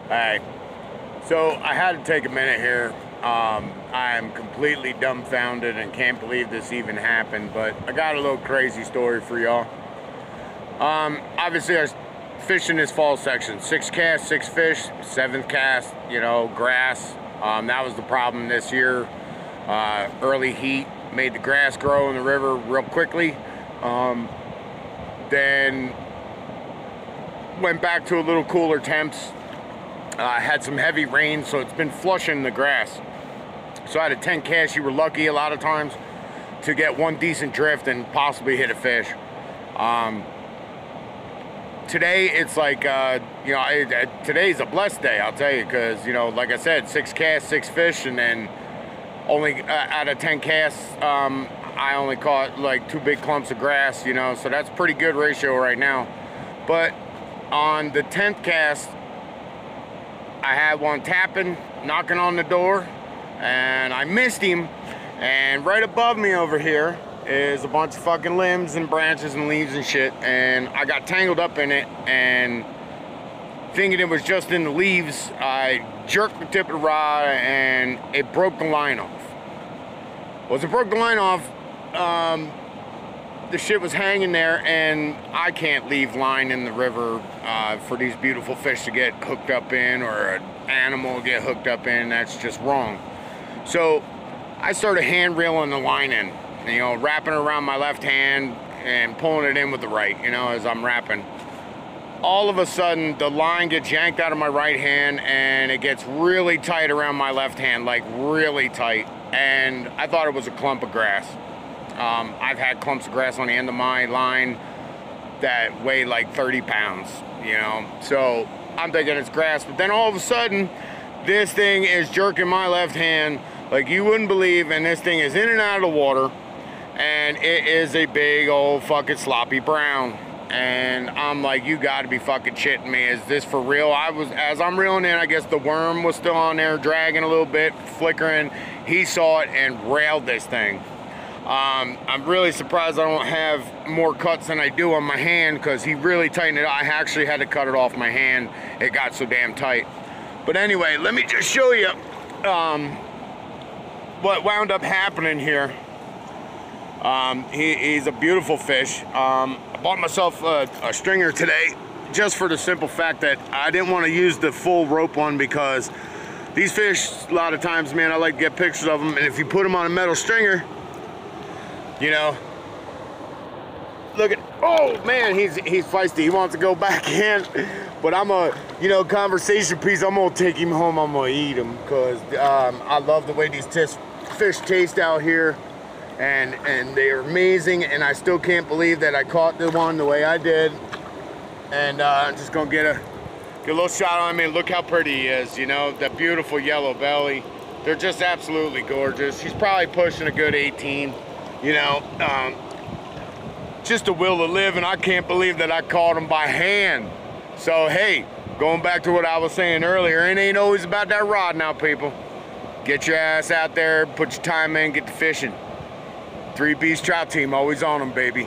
Hey, so I had to take a minute here. I am completely dumbfounded and can't believe this even happened, but I got a little crazy story for y'all. Obviously, I was fishing this fall section. 6 casts, 6 fish, 7th cast, grass. That was the problem this year. Early heat made the grass grow in the river real quickly. Then went back to a little cooler temps. Had some heavy rain, so it's been flushing the grass. So I had a 10 cast. You were lucky a lot of times to get one decent drift and possibly hit a fish. Today it's like, today's a blessed day, I'll tell you, because, like I said, 6 casts, 6 fish, and then only out of 10 casts, I only caught like 2 big clumps of grass, so that's pretty good ratio right now. But on the 10th cast, I had one tapping, knocking on the door, and I missed him. And right above me over here is a bunch of fucking limbs and branches and leaves and shit. And I got tangled up in it, and thinking it was just in the leaves, I jerked the tip of the rod and it broke the line off. Well, as it broke the line off, the shit was hanging there, and I can't leave line in the river for these beautiful fish to get hooked up in, or an animal get hooked up in. That's just wrong. So I started hand reeling the line in, wrapping it around my left hand and pulling it in with the right, as I'm wrapping. All of a sudden, the line gets yanked out of my right hand, and it gets really tight around my left hand, like really tight. And I thought it was a clump of grass. I've had clumps of grass on the end of my line that weigh like 30 pounds, so I'm thinking it's grass. But then all of a sudden, this thing is jerking my left hand like you wouldn't believe, and this thing is in and out of the water, and it is a big old fucking sloppy brown. And I'm like, you gotta be fucking shitting me. Is this for real? As I'm reeling in, I guess the worm was still on there, dragging a little bit, flickering. He saw it and railed this thing. I'm really surprised I don't have more cuts than I do on my hand, because he really tightened it. I actually had to cut it off my hand. It got so damn tight. But anyway, let me just show you what wound up happening here. He's a beautiful fish. I bought myself a stringer today, just for the simple fact that I didn't want to use the full rope one, because these fish, a lot of times, man, I like to get pictures of them, and if you put them on a metal stringer, look at, oh man, he's feisty. He wants to go back in, but I'm a, conversation piece. I'm gonna take him home. I'm gonna eat him, because I love the way these fish taste out here, and they're amazing. And I still can't believe that I caught the one the way I did. And I'm just gonna get a little shot on him. Look how pretty he is. That beautiful yellow belly. They're just absolutely gorgeous. He's probably pushing a good 18. Just a will to live, and I can't believe that I caught him by hand. So hey, going back to what I was saying earlier, it ain't always about that rod now, people. Get your ass out there, put your time in, get to fishing. 3B's Trout Team, always on them, baby.